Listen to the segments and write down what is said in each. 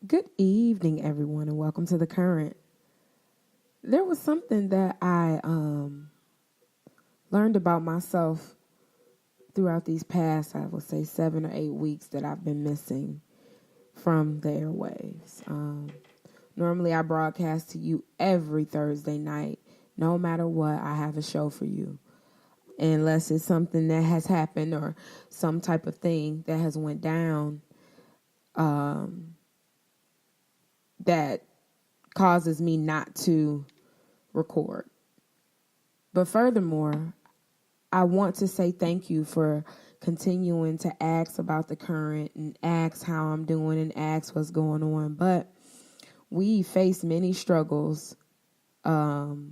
Good evening, everyone, and welcome to The Current. There was something that I learned about myself throughout these past, I would say, 7 or 8 weeks that I've been missing from the airwaves. Normally, I broadcast to you every Thursday night. No matter what, I have a show for you. Unless it's something that has happened or some type of thing that has went down that causes me not to record. But furthermore, I want to say thank you for continuing to ask about the current and ask how I'm doing and ask what's going on. But we face many struggles that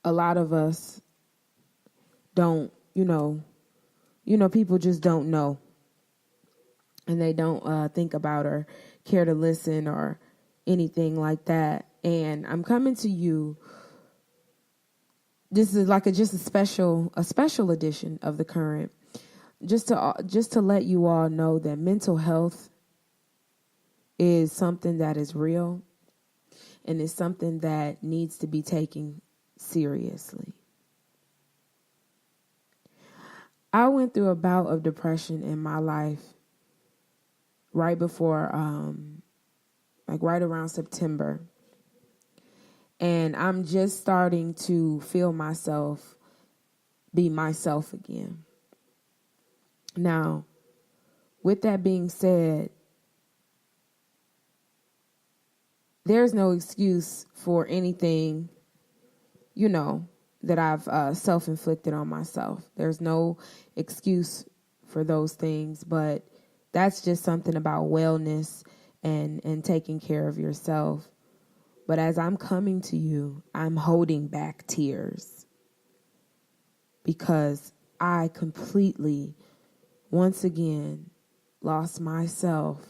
a lot of us don't, people just don't know. And they don't think about or care to listen or anything like that. And I'm coming to you. This is like just a special edition of The Current, just to let you all know that mental health is something that is real, and it's something that needs to be taken seriously. I went through a bout of depression in my life right before, right around September. And I'm just starting to feel myself be myself again. Now, with that being said, there's no excuse for anything, that I've self-inflicted on myself. There's no excuse for those things, but that's just something about wellness and taking care of yourself. But as I'm coming to you, I'm holding back tears because I completely, once again, lost myself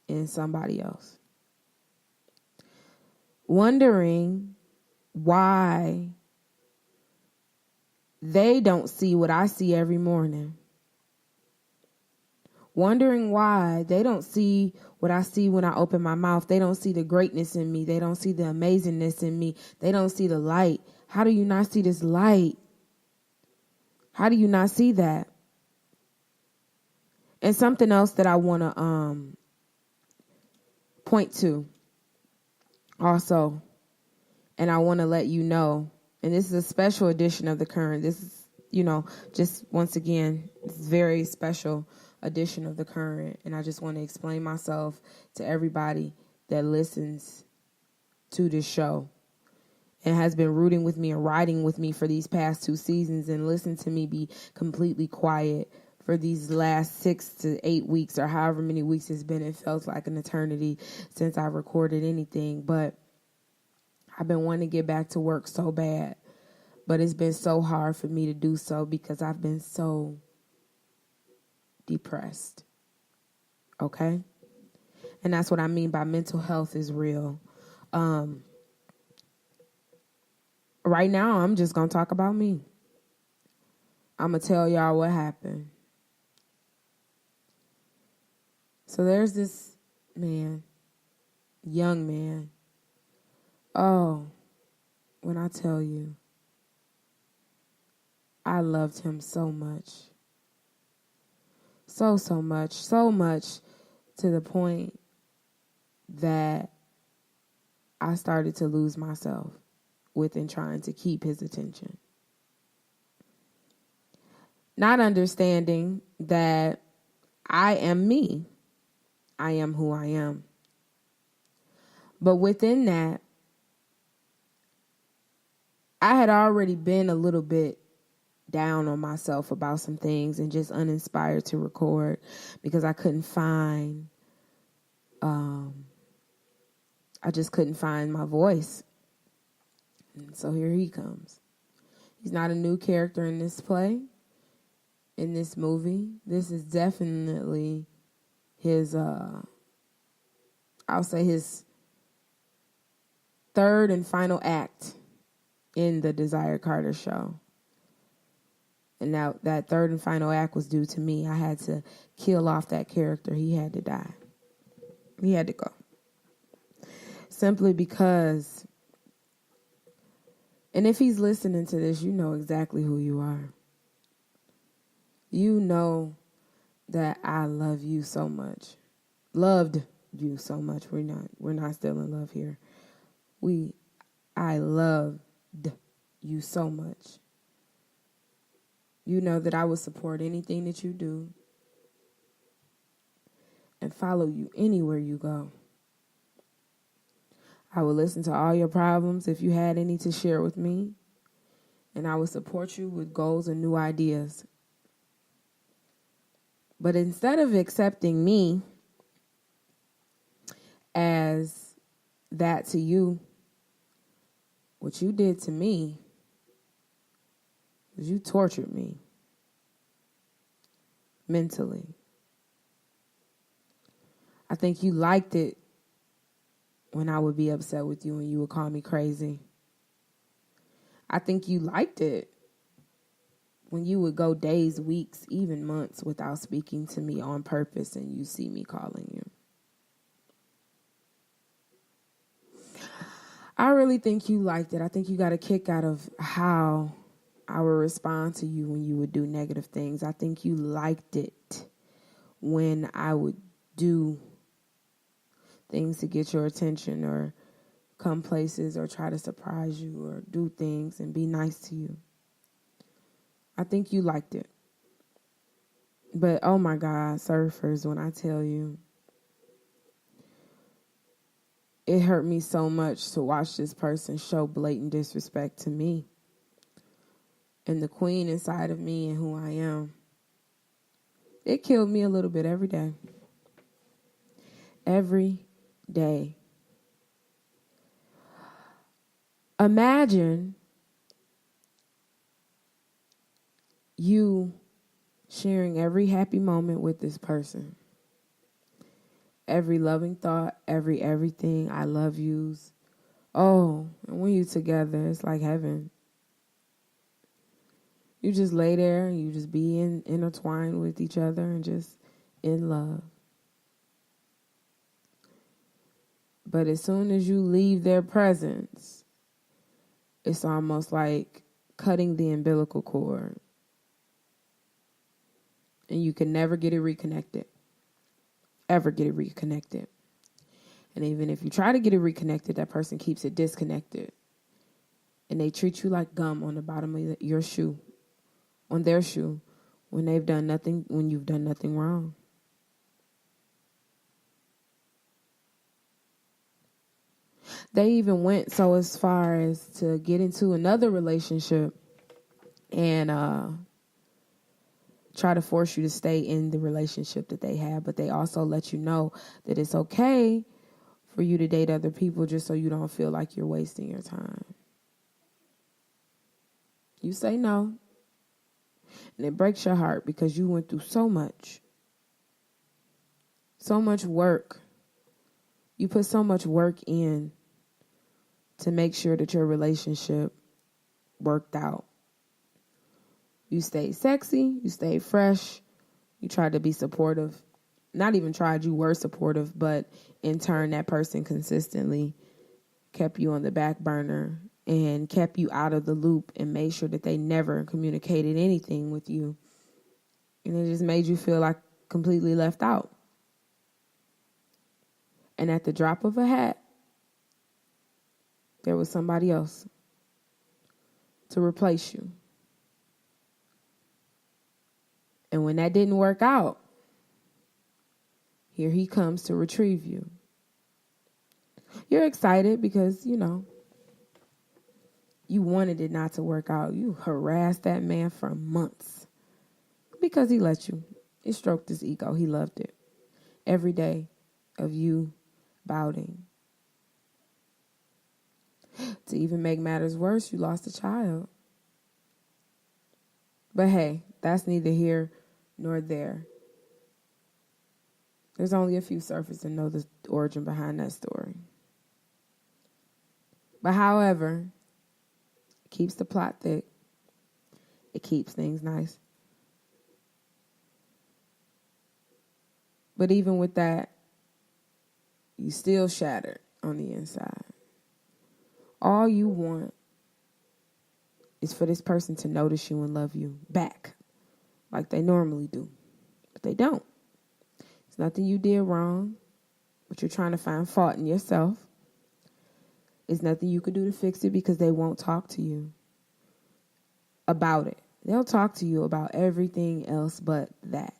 in somebody else. Wondering why they don't see what I see every morning. Wondering why they don't see what I see when I open my mouth. They don't see the greatness in me. They don't see the amazingness in me. They don't see the light. How do you not see this light? How do you not see that? And something else that I want to point to also, and I want to let you know, and this is a special edition of The Current. This is, just once again, this is very special edition of The Current, and I just want to explain myself to everybody that listens to this show and has been rooting with me and riding with me for these past 2 seasons and listen to me be completely quiet for these last 6 to 8 weeks or however many weeks it's been. It feels like an eternity since I recorded anything, but I've been wanting to get back to work so bad, but it's been so hard for me to do so because I've been so depressed. Okay? And that's what I mean by mental health is real. Right now, I'm just going to talk about me. I'm going to tell y'all what happened. So there's this man, young man. Oh, when I tell you, I loved him so much. So much to the point that I started to lose myself within trying to keep his attention. Not understanding that I am me. I am who I am. But within that, I had already been a little bit down on myself about some things and just uninspired to record because I couldn't find, I just couldn't find my voice. And so here he comes. He's not a new character in this play, in this movie. This is definitely his, I'll say his third and final act in the Desire Carter show. And now that third and final act was due to me. I had to kill off that character. He had to die. He had to go. Simply because, and if he's listening to this, you know exactly who you are. You know that I love you so much. Loved you so much. We're not still in love here. I loved you so much. You know that I will support anything that you do and follow you anywhere you go. I will listen to all your problems if you had any to share with me, and I will support you with goals and new ideas. But instead of accepting me as that to you, what you did to me was you tortured me mentally. I think you liked it when I would be upset with you and you would call me crazy. I think you liked it when you would go days, weeks, even months without speaking to me on purpose and you see me calling you. I really think you liked it. I think you got a kick out of how I would respond to you when you would do negative things. I think you liked it when I would do things to get your attention or come places or try to surprise you or do things and be nice to you. I think you liked it. But oh my God, surfers, when I tell you, it hurt me so much to watch this person show blatant disrespect to me and the queen inside of me and who I am. It killed me a little bit every day. Every day. Imagine you sharing every happy moment with this person. Every loving thought, everything, I love yous. Oh, and when you together, it's like heaven. You just lay there and you just be intertwined with each other and just in love. But as soon as you leave their presence, it's almost like cutting the umbilical cord. And you can never get it reconnected. Ever get it reconnected. And even if you try to get it reconnected, that person keeps it disconnected. And they treat you like gum on the bottom of your shoe, on their shoe, when you've done nothing wrong. They even went so as far as to get into another relationship and try to force you to stay in the relationship that they have. But they also let you know that it's okay for you to date other people just so you don't feel like you're wasting your time. You say no. And it breaks your heart because you went through so much work. You put so much work in to make sure that your relationship worked out. You stayed sexy, you stayed fresh, you tried to be supportive. Not even tried, you were supportive, but in turn that person consistently kept you on the back burner and kept you out of the loop and made sure that they never communicated anything with you. And it just made you feel like completely left out. And at the drop of a hat, there was somebody else to replace you. And when that didn't work out, here he comes to retrieve you. You're excited because, you wanted it not to work out. You harassed that man for months because he let you. It stroked his ego. He loved it. Every day of you bouting. To even make matters worse, you lost a child. But hey, that's neither here nor there. There's only a few surfers that know the origin behind that story. But however, it keeps the plot thick. It keeps things nice. But even with that, you still shattered on the inside. All you want is for this person to notice you and love you back like they normally do. But they don't. It's nothing you did wrong, but you're trying to find fault in yourself. It's nothing you could do to fix it because they won't talk to you about it. They'll talk to you about everything else but that.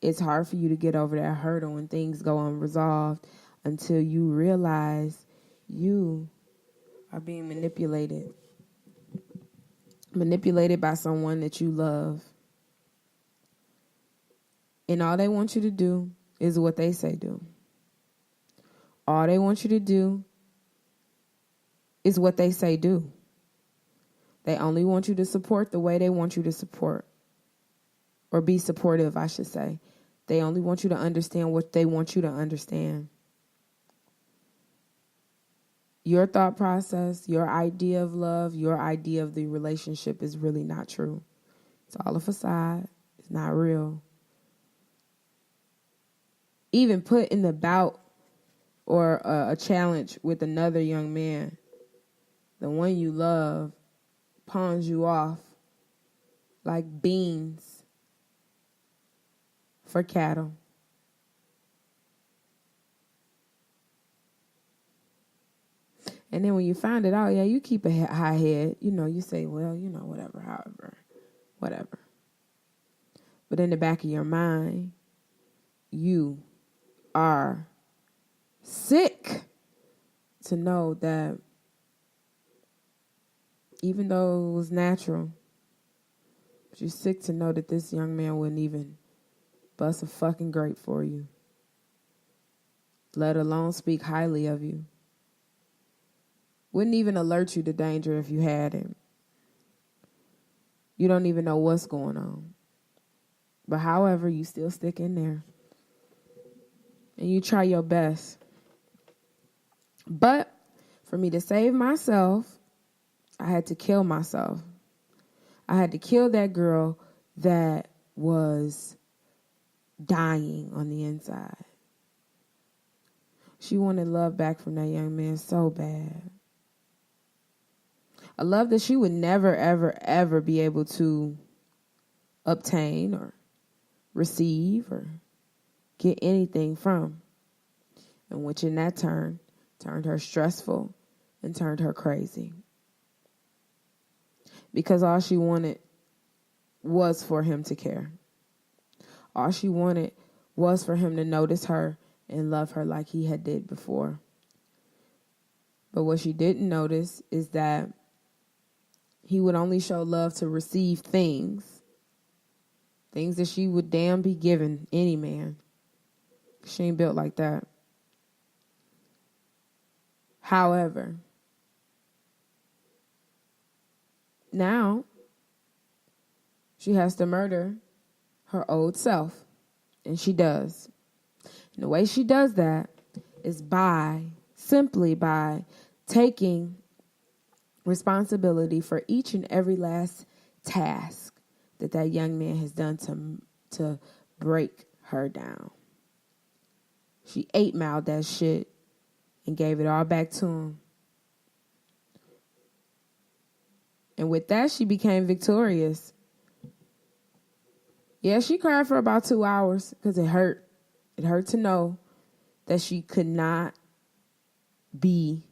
It's hard for you to get over that hurdle when things go unresolved until you realize you are being manipulated. Manipulated by someone that you love. And all they want you to do is what they say do. All they want you to do is what they say do. They only want you to support the way they want you to support. Or be supportive, I should say. They only want you to understand what they want you to understand. Your thought process, your idea of love, your idea of the relationship is really not true. It's all a facade. It's not real. Even put in the bout or a challenge with another young man, the one you love pawns you off like beans for cattle. And then when you find it out, you keep a high head. You say, well, whatever, however, whatever. But in the back of your mind, you are sick to know that even though it was natural, but you're sick to know that this young man wouldn't even bust a fucking grape for you, let alone speak highly of you. Wouldn't even alert you to danger if you had him. You don't even know what's going on. But however, you still stick in there. And you try your best. But for me to save myself, I had to kill myself. I had to kill that girl that was dying on the inside. She wanted love back from that young man so bad. A love that she would never, ever, ever be able to obtain or receive or get anything from. And which in that turn turned her stressful and turned her crazy. Because all she wanted was for him to care. All she wanted was for him to notice her and love her like he had did before. But what she didn't notice is that he would only show love to receive things that she would damn be giving any man. She ain't built like that. However, now she has to murder her old self. And she does. And the way she does that is simply by taking responsibility for each and every last task that young man has done to break her down. She 8-miled that shit and gave it all back to him. And with that, she became victorious. Yeah, she cried for about 2 hours because it hurt. It hurt to know that she could not be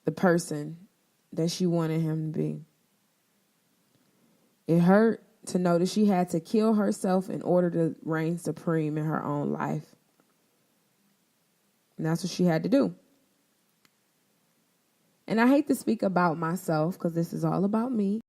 the person that she wanted him to be. It hurt to know that she had to kill herself in order to reign supreme in her own life. And that's what she had to do. And I hate to speak about myself because this is all about me.